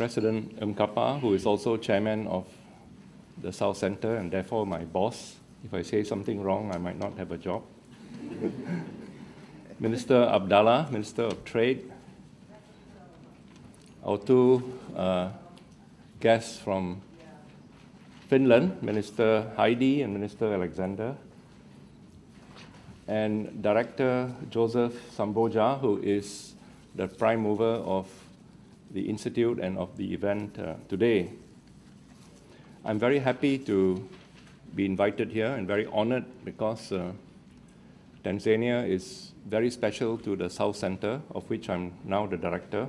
President Mkapa, who is also chairman of the South Center and therefore my boss. If I say something wrong, I might not have a job. Minister Abdallah, Minister of Trade. Our two guests from Finland, Minister Heidi and Minister Alexander. And Director Joseph Samboja, who is the prime mover of the Institute and of the event today. I'm very happy to be invited here and very honored because Tanzania is very special to the South Center, of which I'm now the director.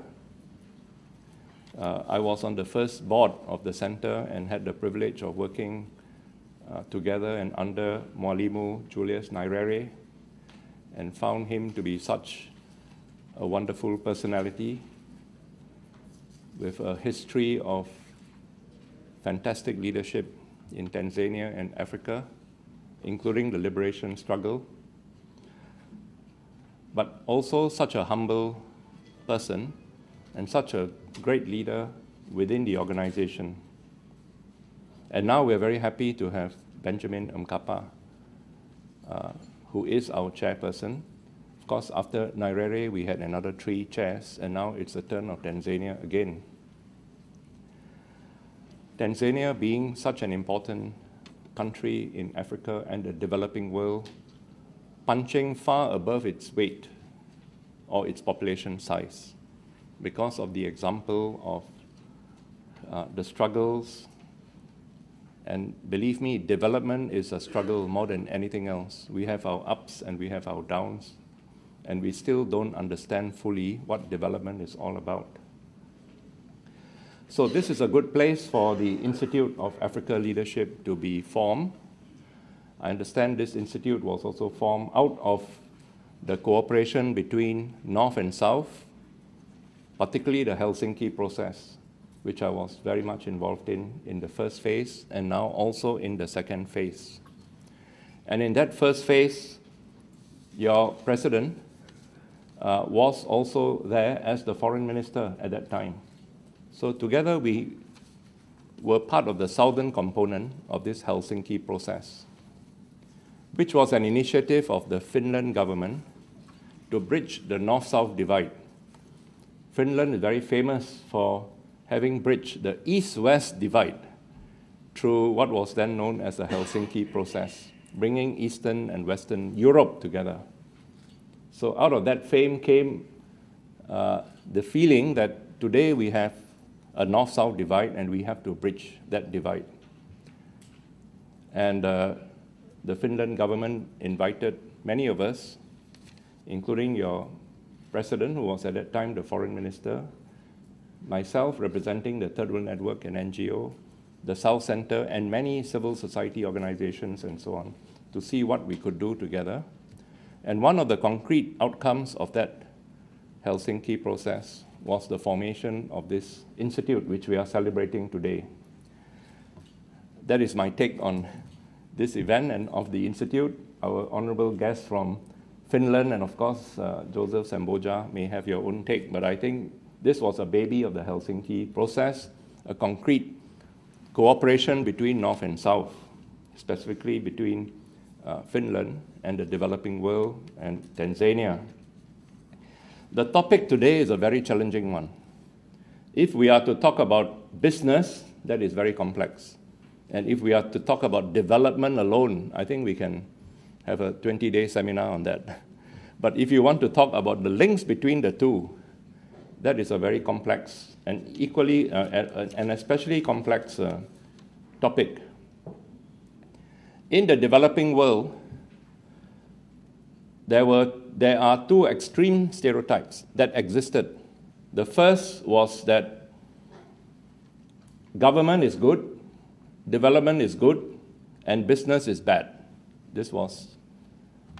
I was on the first board of the center and had the privilege of working together and under Mwalimu Julius Nyerere, and found him to be such a wonderful personality with a history of fantastic leadership in Tanzania and Africa, including the liberation struggle, but also such a humble person and such a great leader within the organization. And now we're very happy to have Benjamin Mkapa, who is our chairperson. Of course, after Nyerere, we had another 3 chairs, and now it's the turn of Tanzania again. Tanzania being such an important country in Africa and the developing world, punching far above its weight or its population size because of the example of the struggles. And believe me, development is a struggle more than anything else. We have our ups and we have our downs, and we still don't understand fully what development is all about. So this is a good place for the Institute of Africa Leadership to be formed. I understand this institute was also formed out of the cooperation between North and South, particularly the Helsinki process, which I was very much involved in the first phase, and now also in the second phase. And in that first phase, your president was also there as the foreign minister at that time. So together we were part of the southern component of this Helsinki process, which was an initiative of the Finland government to bridge the North-South divide. Finland is very famous for having bridged the East-West divide through what was then known as the Helsinki process, bringing Eastern and Western Europe together. So out of that fame came the feeling that today we have a North-South divide and we have to bridge that divide. And the Finland government invited many of us, including your president, who was at that time the foreign minister, myself representing the Third World Network and NGO, the South Center, and many civil society organizations and so on, to see what we could do together. And one of the concrete outcomes of that Helsinki process was the formation of this institute, which we are celebrating today. That is my take on this event and of the institute. Our honorable guests from Finland and of course Joseph Samboja may have your own take, but I think this was a baby of the Helsinki process, a concrete cooperation between North and South, specifically between Finland and the developing world and Tanzania. The topic today is a very challenging one. If we are to talk about business, that is very complex. And if we are to talk about development alone, I think we can have a 20-day seminar on that. But if you want to talk about the links between the two, that is a very complex and equally and especially complex topic. In the developing world, there are 2 extreme stereotypes that existed. The first was that government is good, development is good, and business is bad. This was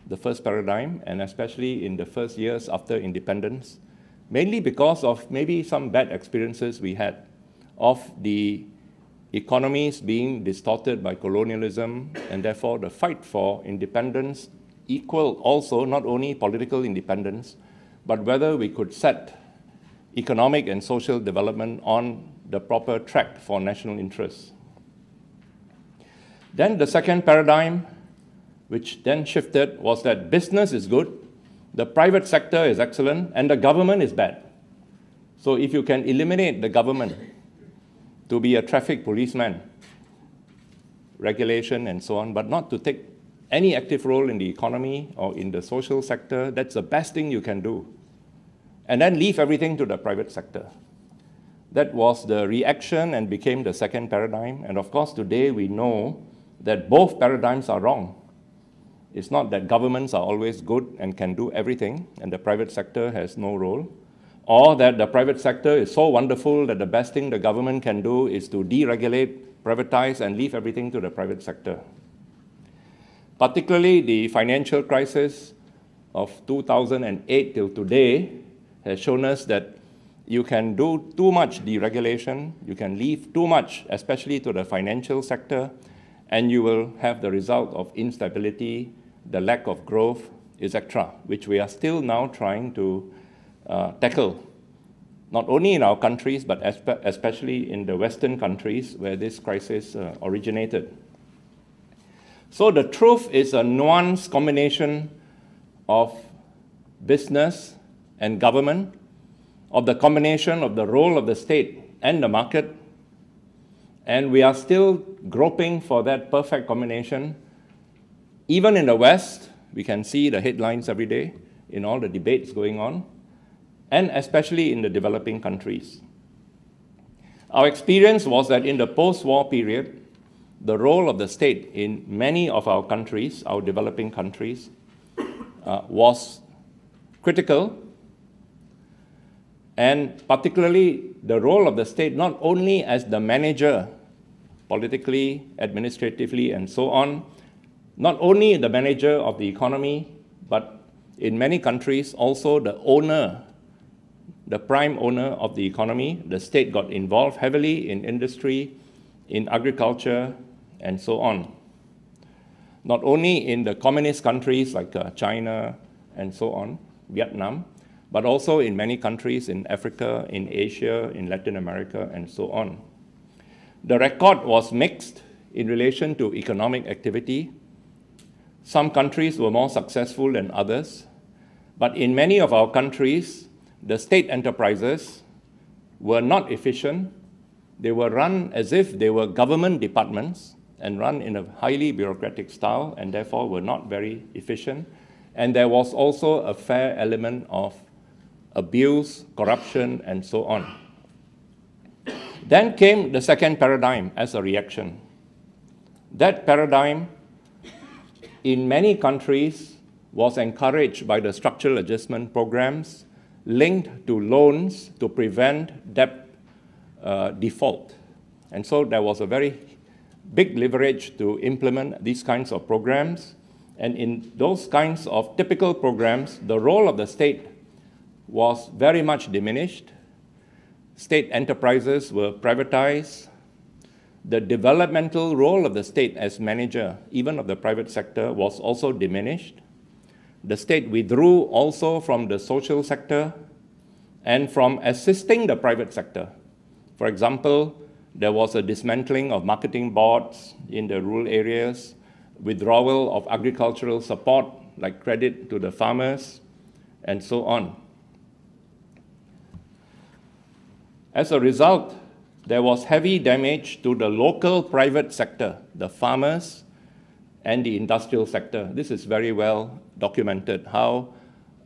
the first paradigm, and especially in the first years after independence, mainly because of maybe some bad experiences we had of the economies being distorted by colonialism, and therefore the fight for independence equal also not only political independence, but whether we could set economic and social development on the proper track for national interests. Then the second paradigm, which then shifted, was that business is good, the private sector is excellent, and the government is bad. So if you can eliminate the government to be a traffic policeman, regulation and so on, but not to take any active role in the economy or in the social sector, that's the best thing you can do. And then leave everything to the private sector. That was the reaction and became the second paradigm. And of course, today we know that both paradigms are wrong. It's not that governments are always good and can do everything, and the private sector has no role, or that the private sector is so wonderful that the best thing the government can do is to deregulate, privatize, and leave everything to the private sector. Particularly the financial crisis of 2008 till today has shown us that you can do too much deregulation, you can leave too much, especially to the financial sector, and you will have the result of instability, the lack of growth, etc., which we are still now trying to tackle, not only in our countries, but especially in the Western countries where this crisis originated. So the truth is a nuanced combination of business and government, of the combination of the role of the state and the market, and we are still groping for that perfect combination. Even in the West, we can see the headlines every day in all the debates going on, and especially in the developing countries. Our experience was that in the post-war period, the role of the state in many of our countries, our developing countries, was critical, and particularly the role of the state not only as the manager, politically, administratively, and so on, not only the manager of the economy, but in many countries also the owner, the prime owner of the economy. The state got involved heavily in industry, in agriculture, and so on. Not only in the communist countries like China and so on, Vietnam, but also in many countries in Africa, in Asia, in Latin America, and so on. The record was mixed in relation to economic activity. Some countries were more successful than others, but in many of our countries, the state enterprises were not efficient. They were run as if they were government departments and run in a highly bureaucratic style, and therefore were not very efficient. And there was also a fair element of abuse, corruption, and so on. Then came the second paradigm as a reaction. That paradigm, in many countries, was encouraged by the structural adjustment programs linked to loans to prevent debt default. And so there was a very big leverage to implement these kinds of programs. And in those kinds of typical programs, the role of the state was very much diminished. State enterprises were privatized. The developmental role of the state as manager, even of the private sector, was also diminished. The state withdrew also from the social sector and from assisting the private sector. For example, there was a dismantling of marketing boards in the rural areas, withdrawal of agricultural support, like credit to the farmers, and so on. As a result, there was heavy damage to the local private sector, the farmers, and the industrial sector. This is very well documented, how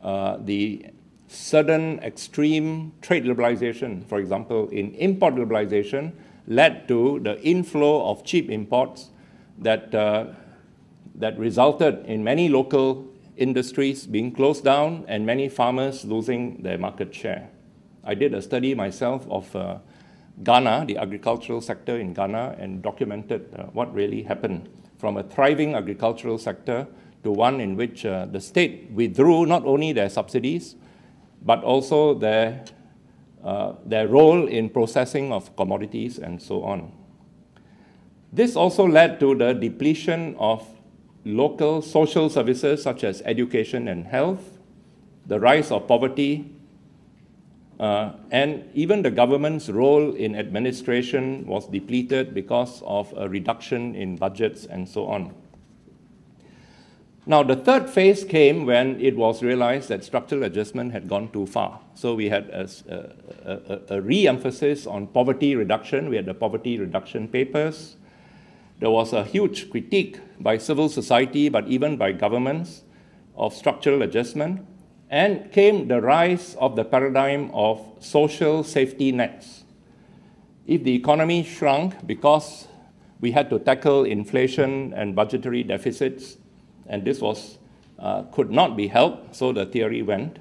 the sudden extreme trade liberalization, for example, in import liberalization, led to the inflow of cheap imports that resulted in many local industries being closed down and many farmers losing their market share. I did a study myself of Ghana, the agricultural sector in Ghana, and documented what really happened from a thriving agricultural sector to one in which the state withdrew not only their subsidies, but also their role in processing of commodities and so on. This also led to the depletion of local social services such as education and health, the rise of poverty, And even the government's role in administration was depleted because of a reduction in budgets and so on. Now, the third phase came when it was realized that structural adjustment had gone too far. So we had a re-emphasis on poverty reduction. We had the poverty reduction papers. There was a huge critique by civil society, but even by governments, of structural adjustment. And came the rise of the paradigm of social safety nets. If the economy shrunk because we had to tackle inflation and budgetary deficits, and this could not be helped, so the theory went,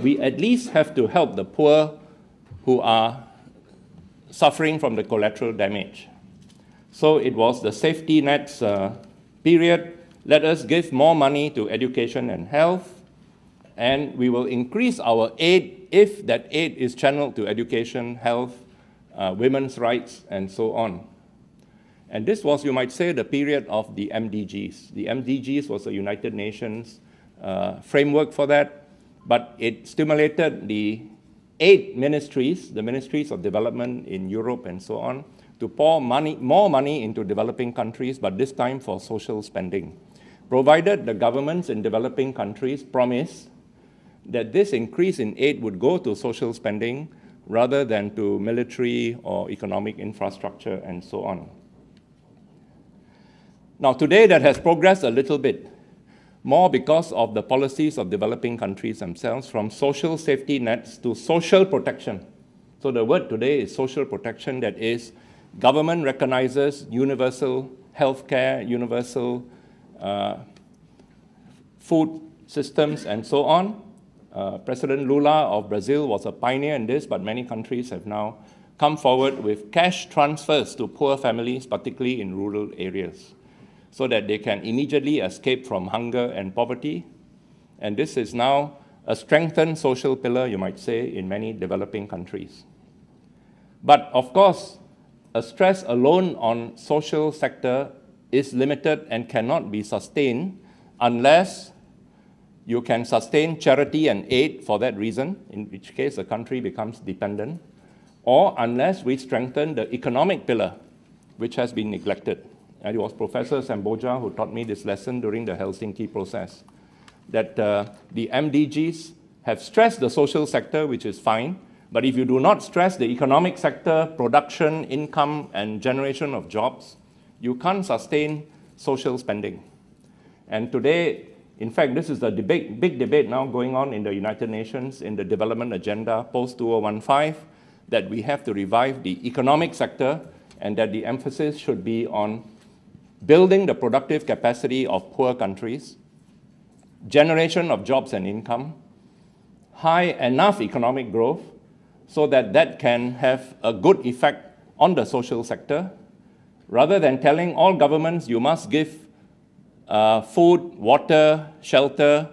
we at least have to help the poor who are suffering from the collateral damage. So it was the safety nets period. Let us give more money to education and health, and we will increase our aid if that aid is channeled to education, health, women's rights, and so on. And this was, you might say, the period of the MDGs. The MDGs was the United Nations framework for that, but it stimulated the 8 ministries, the ministries of development in Europe and so on, to pour more money into developing countries, but this time for social spending, provided the governments in developing countries promise that this increase in aid would go to social spending rather than to military or economic infrastructure and so on. Now, today that has progressed a little bit, more because of the policies of developing countries themselves, from social safety nets to social protection. So the word today is social protection, that is, government recognizes universal health care, universal food systems, and so on. President Lula of Brazil was a pioneer in this, but many countries have now come forward with cash transfers to poor families, particularly in rural areas, so that they can immediately escape from hunger and poverty. And this is now a strengthened social pillar, you might say, in many developing countries. But of course, a stress alone on social sector is limited and cannot be sustained unless you can sustain charity and aid for that reason, in which case the country becomes dependent, or unless we strengthen the economic pillar, which has been neglected. And it was Professor Samboja who taught me this lesson during the Helsinki process, that the MDGs have stressed the social sector, which is fine, but if you do not stress the economic sector, production, income, and generation of jobs, you can't sustain social spending. And today, in fact, this is the big debate now going on in the United Nations in the development agenda post-2015, that we have to revive the economic sector and that the emphasis should be on building the productive capacity of poor countries, generation of jobs and income, high enough economic growth so that that can have a good effect on the social sector, rather than telling all governments you must give food, water, shelter,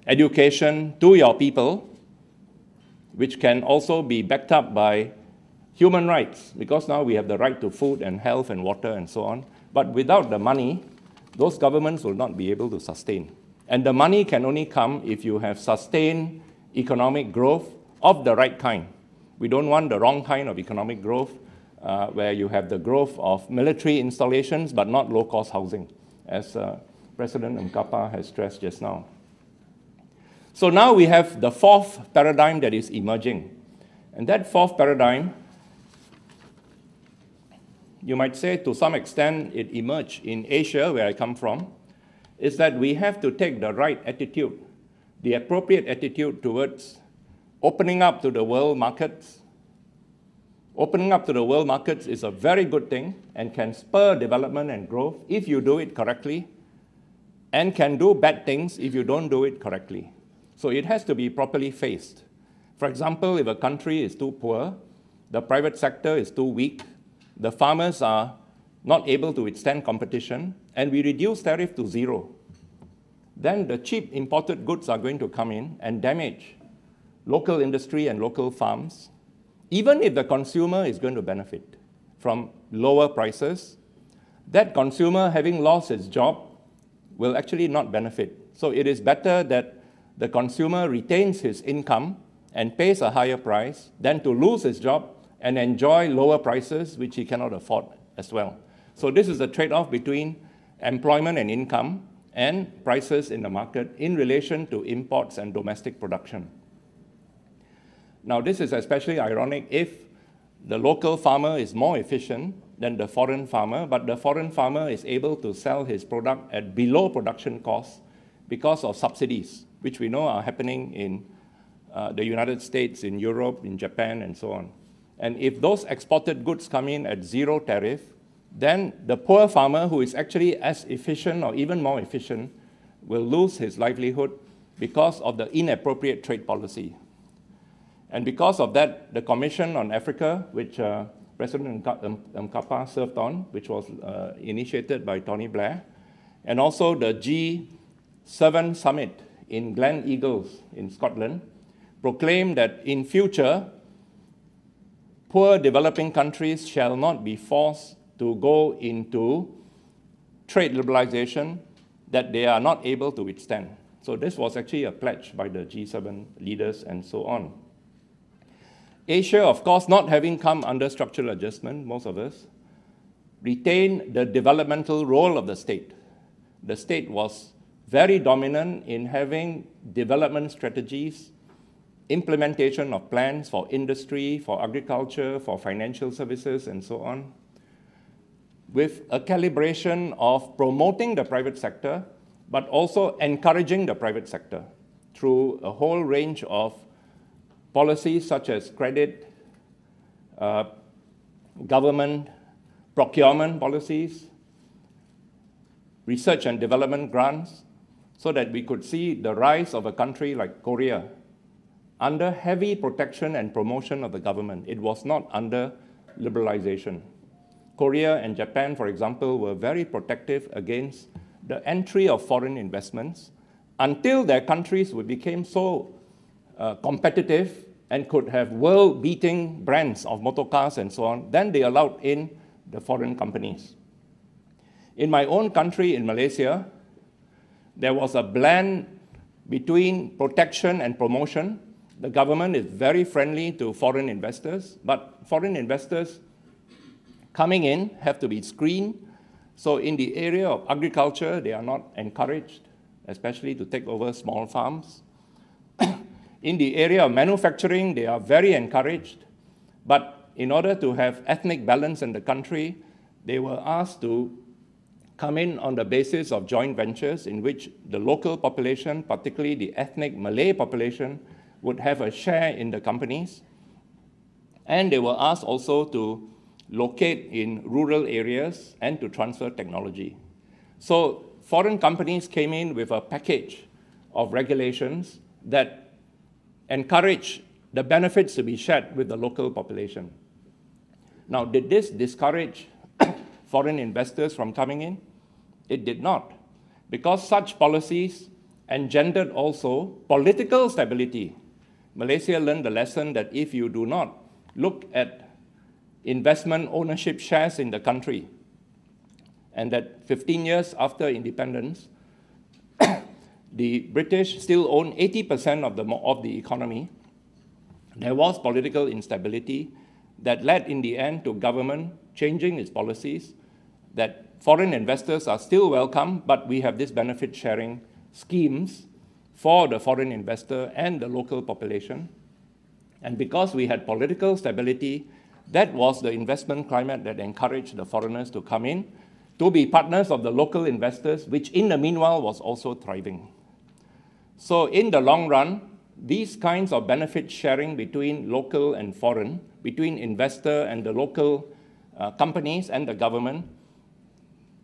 education to your people, which can also be backed up by human rights, because now we have the right to food and health and water and so on. But without the money, those governments will not be able to sustain. And the money can only come if you have sustained economic growth of the right kind. We don't want the wrong kind of economic growth, where you have the growth of military installations but not low-cost housing, as President Mkapa has stressed just now. So now we have the fourth paradigm that is emerging. And that fourth paradigm, you might say to some extent it emerged in Asia, where I come from, is that we have to take the right attitude, the appropriate attitude towards opening up to the world markets. Opening up to the world markets is a very good thing and can spur development and growth if you do it correctly, and can do bad things if you don't do it correctly. So it has to be properly faced. For example, if a country is too poor, the private sector is too weak, the farmers are not able to withstand competition, and we reduce tariff to zero, then the cheap imported goods are going to come in and damage local industry and local farms, even if the consumer is going to benefit from lower prices. That consumer, having lost his job, will actually not benefit. So it is better that the consumer retains his income and pays a higher price than to lose his job and enjoy lower prices, which he cannot afford as well. So this is a trade-off between employment and income and prices in the market in relation to imports and domestic production. Now, this is especially ironic if the local farmer is more efficient than the foreign farmer, but the foreign farmer is able to sell his product at below production costs because of subsidies, which we know are happening in the United States, in Europe, in Japan, and so on. And if those exported goods come in at zero tariff, then the poor farmer, who is actually as efficient or even more efficient, will lose his livelihood because of the inappropriate trade policy. And because of that, the Commission on Africa, which President Mkapa served on, which was initiated by Tony Blair, and also the G7 summit in Glen Eagles in Scotland, proclaimed that in future, poor developing countries shall not be forced to go into trade liberalization that they are not able to withstand. So this was actually a pledge by the G7 leaders and so on. Asia, of course, not having come under structural adjustment, most of us, retained the developmental role of the state. The state was very dominant in having development strategies, implementation of plans for industry, for agriculture, for financial services, and so on, with a calibration of promoting the private sector, but also encouraging the private sector through a whole range of policies such as credit, government procurement policies, research and development grants, so that we could see the rise of a country like Korea under heavy protection and promotion of the government. It was not under liberalization. Korea and Japan, for example, were very protective against the entry of foreign investments until their countries became so competitive and could have world-beating brands of motor cars and so on. Then they allowed in the foreign companies. In my own country, in Malaysia, there was a blend between protection and promotion. The government is very friendly to foreign investors, but foreign investors coming in have to be screened. So in the area of agriculture, they are not encouraged, especially to take over small farms. In the area of manufacturing, they are very encouraged. But in order to have ethnic balance in the country, they were asked to come in on the basis of joint ventures in which the local population, particularly the ethnic Malay population, would have a share in the companies. And they were asked also to locate in rural areas and to transfer technology. So foreign companies came in with a package of regulations that encourage the benefits to be shared with the local population. Now, did this discourage foreign investors from coming in? It did not, because such policies engendered also political stability. Malaysia learned the lesson that if you do not look at investment ownership shares in the country, and that 15 years after independence, the British still own 80% of the economy. There was political instability that led in the end to government changing its policies, that foreign investors are still welcome, but we have this benefit sharing schemes for the foreign investor and the local population. And because we had political stability, that was the investment climate that encouraged the foreigners to come in, to be partners of the local investors, which in the meanwhile was also thriving. So in the long run, these kinds of benefit sharing between local and foreign, between investor and the local companies and the government,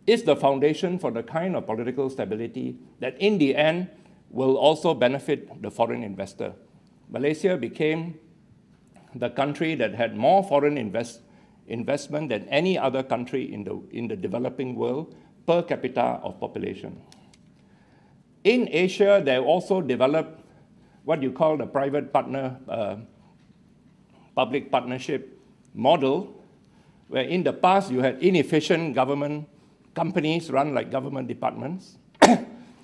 is the foundation for the kind of political stability that in the end will also benefit the foreign investor. Malaysia became the country that had more foreign investment than any other country in the developing world per capita of population. In Asia, they also developed what you call the private partner, public partnership model, where in the past you had inefficient government companies run like government departments,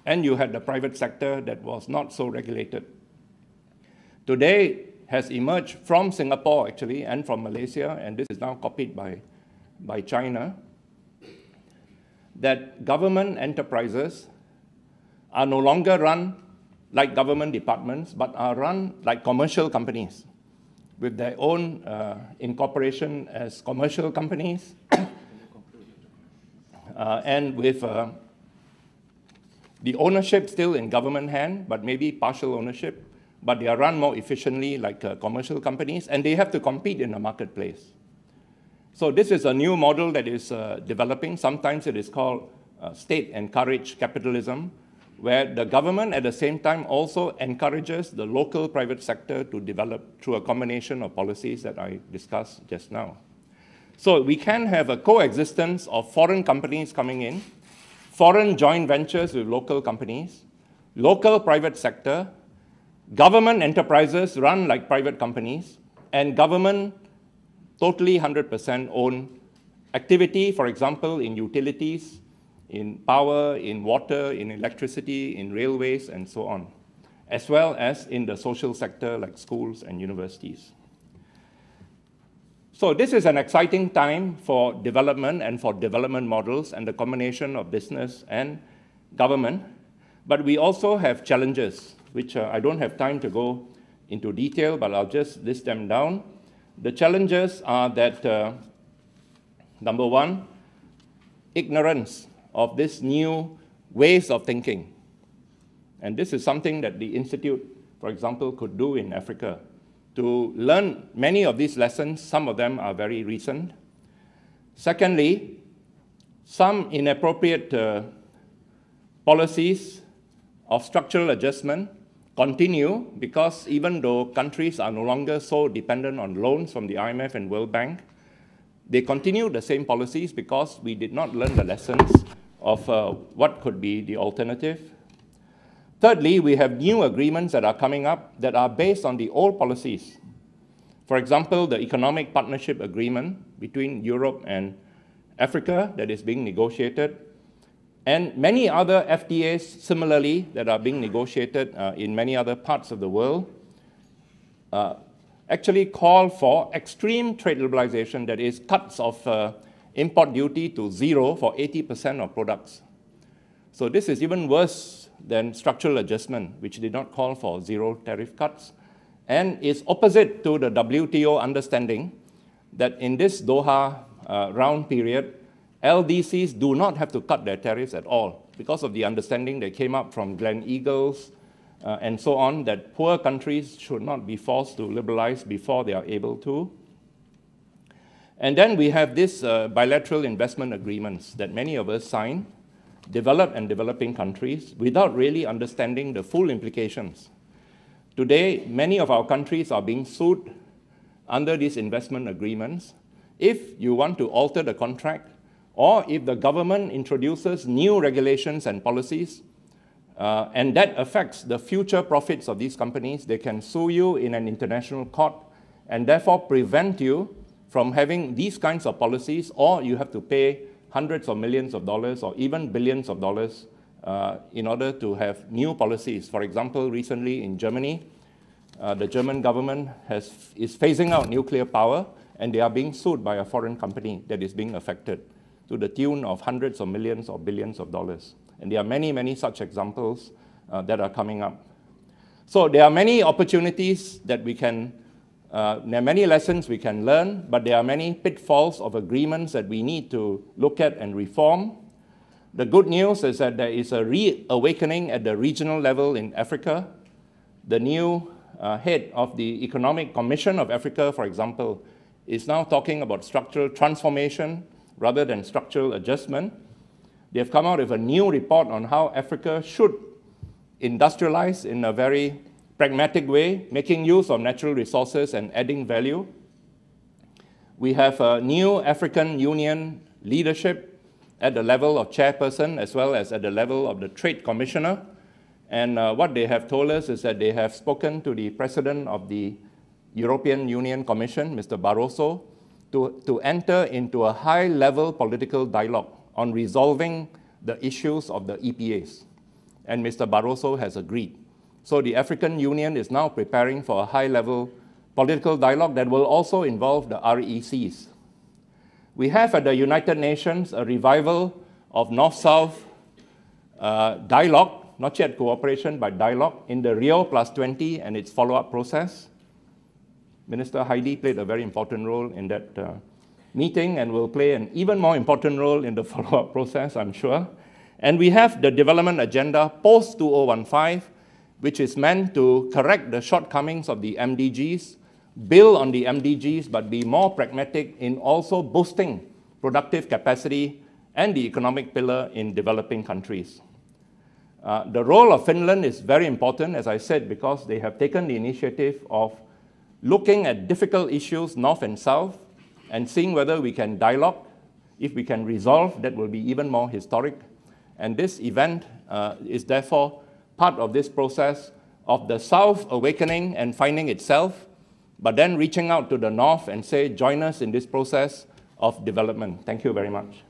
and you had the private sector that was not so regulated. Today, has emerged from Singapore, actually, and from Malaysia, and this is now copied by China, that government enterprises are no longer run like government departments, but are run like commercial companies with their own incorporation as commercial companies and with the ownership still in government hand, but maybe partial ownership, but they are run more efficiently like commercial companies, and they have to compete in the marketplace. So this is a new model that is developing. Sometimes it is called state-encouraged capitalism, where the government at the same time also encourages the local private sector to develop through a combination of policies that I discussed just now. So we can have a coexistence of foreign companies coming in, foreign joint ventures with local companies, local private sector, government enterprises run like private companies, and government totally 100% own activity, for example, in utilities, in power, in water, in electricity, in railways, and so on, as well as in the social sector like schools and universities. So this is an exciting time for development and for development models and the combination of business and government. But we also have challenges, which I don't have time to go into detail, but I'll just list them down. The challenges are that, number one, ignorance of this new ways of thinking. And this is something that the Institute, for example, could do in Africa, to learn many of these lessons. Some of them are very recent. Secondly, some inappropriate policies of structural adjustment continue because even though countries are no longer so dependent on loans from the IMF and World Bank, they continue the same policies because we did not learn the lessons of what could be the alternative. Thirdly, we have new agreements that are coming up that are based on the old policies. For example, the Economic Partnership Agreement between Europe and Africa that is being negotiated, and many other FTAs similarly that are being negotiated in many other parts of the world, actually call for extreme trade liberalization, that is cuts of import duty to zero for 80% of products. So this is even worse than structural adjustment, which did not call for zero tariff cuts, and is opposite to the WTO understanding that in this Doha round period, LDCs do not have to cut their tariffs at all because of the understanding that came up from Gleneagles and so on, that poor countries should not be forced to liberalize before they are able to. And then we have these bilateral investment agreements that many of us sign, developed and developing countries, without really understanding the full implications. Today, many of our countries are being sued under these investment agreements. If you want to alter the contract, or if the government introduces new regulations and policies, and that affects the future profits of these companies, they can sue you in an international court and therefore prevent you from having these kinds of policies, or you have to pay hundreds of millions of dollars or even billions of dollars in order to have new policies. For example, recently in Germany, the German government is phasing out nuclear power, and they are being sued by a foreign company that is being affected to the tune of hundreds of millions or billions of dollars. And there are many, many such examples that are coming up. So there are many opportunities that we can, there are many lessons we can learn, but there are many pitfalls of agreements that we need to look at and reform. The good news is that there is a reawakening at the regional level in Africa. The new head of the Economic Commission of Africa, for example, is now talking about structural transformation rather than structural adjustment. They have come out with a new report on how Africa should industrialize in a very pragmatic way, making use of natural resources and adding value. We have a new African Union leadership at the level of chairperson as well as at the level of the trade commissioner. And what they have told us is that they have spoken to the president of the European Union Commission, Mr. Barroso, to enter into a high-level political dialogue on resolving the issues of the EPAs. And Mr. Barroso has agreed. So the African Union is now preparing for a high-level political dialogue that will also involve the RECs. We have at the United Nations a revival of North-South dialogue, not yet cooperation, but dialogue in the Rio +20 and its follow-up process. Minister Heidi played a very important role in that meeting and will play an even more important role in the follow-up process, I'm sure. And we have the development agenda post-2015, which is meant to correct the shortcomings of the MDGs, build on the MDGs, but be more pragmatic in also boosting productive capacity and the economic pillar in developing countries. The role of Finland is very important, as I said, because they have taken the initiative of looking at difficult issues, north and south, and seeing whether we can dialogue. If we can resolve, that will be even more historic. And this event is therefore part of this process of the South awakening and finding itself, but then reaching out to the North and say, join us in this process of development. Thank you very much.